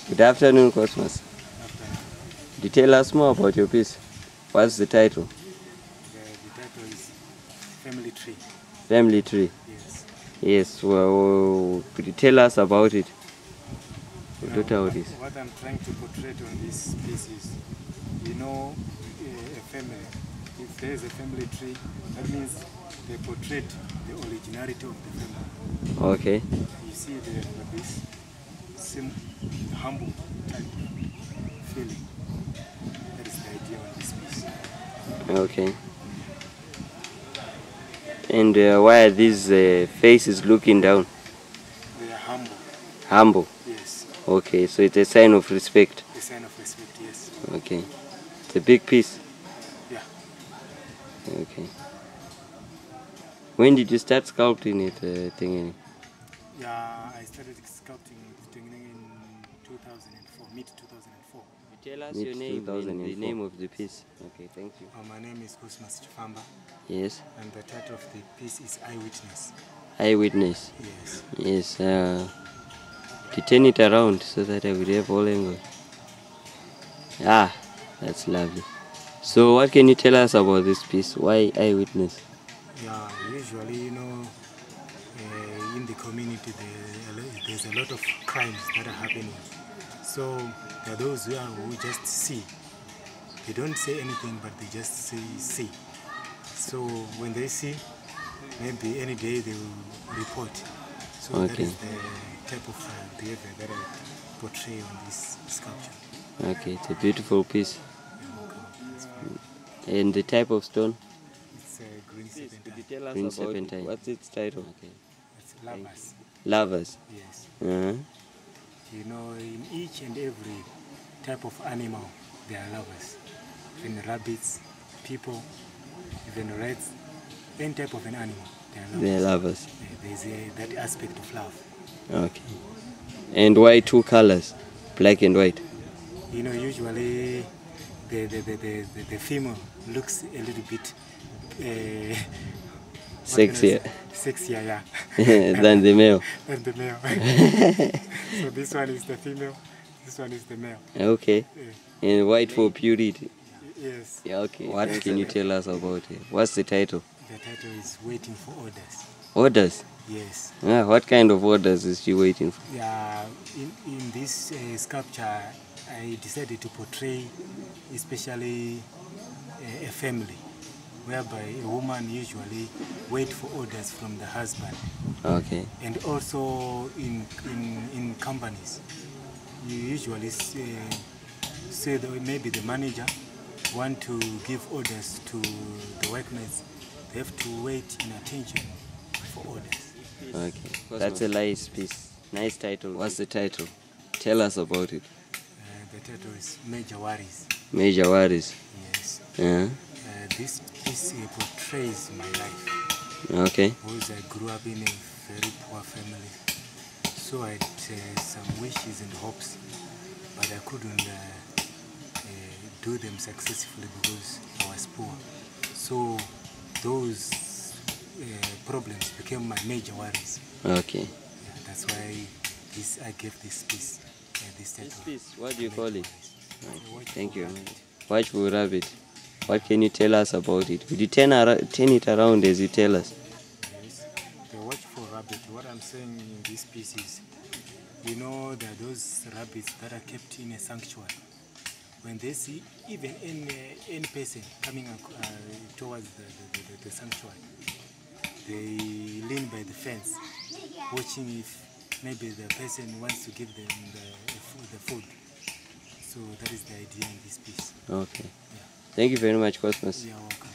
Good afternoon, Cosmas. Could you tell us more about your piece? What's the title? The title is Family Tree. Family Tree? Yes. Yes, well, could you tell us about it? What I'm trying to portray on this piece is, a family. If there is a family tree, that means they portray the originality of the family. Okay. You see this same humble type of feeling. That is the idea on this piece. Okay. And why are these faces looking down? They are humble. Humble? Yes. Okay, so it's a sign of respect. A sign of respect, yes. Okay. It's a big piece. Yeah. Okay. When did you start sculpting it, Tengenenge? Yeah, I started sculpting Tengenenge in 2004, mid-2004. Tell us your name and the name of the piece. Okay, thank you. My name is Cosmas Chifamba. Yes. And the title of the piece is Eyewitness. Eyewitness? Yes. Yes. To turn it around so that I will have all angles. Ah, that's lovely. So what can you tell us about this piece? Why eyewitness? Yeah, usually, in the community there's a lot of crimes that are happening. So there are those who just see. They don't say anything, but they just see. So when they see, maybe any day they will report. So okay. That is the type of behavior that I portray on this sculpture. Okay, it's a beautiful piece. And the type of stone? It's a green serpentine. Could you tell us about it? What's its title? Okay. It's lovers. Lovers? Yes. Uh-huh. In each and every type of animal, there are lovers. Even rabbits, people, even rats, any type of an animal, they are lovers. There's that aspect of love. Okay. And why two colors, black and white? Usually the female looks a little bit sexier. Sexier, yeah. Than the male. Than the male. So this one is the female, this one is the male. Okay. And white for purity. Yes. Yeah, okay. What can you tell us about it? What's the title? The title is Waiting for Orders. Orders? Yes. What kind of orders is she waiting for? Yeah, in this sculpture, I decided to portray especially a family, whereby a woman usually waits for orders from the husband. Okay. And also in companies, you usually say that maybe the manager want to give orders to the workmates. They have to wait in attention for orders. Okay, that's a nice piece. Nice title. What's the title? Tell us about it. The title is Major Worries. Major Worries? Yes. This piece portrays my life. Okay. Because I grew up in a very poor family. So I had some wishes and hopes, but I couldn't do them successfully because I was poor. So those problems became my major worries. Okay. Yeah, that's why I gave this piece this title. This piece, what do you call it? Thank you. Watchful Rabbit. What can you tell us about it? Could you turn it around as you tell us? Yes. The Watchful Rabbit, what I'm saying in this piece is, there are those rabbits that are kept in a sanctuary. When they see even any person coming towards the sanctuary, they lean by the fence, watching if maybe the person wants to give them the food. So that is the idea in this piece. Okay. Yeah. Thank you very much, Cosmas. You're welcome.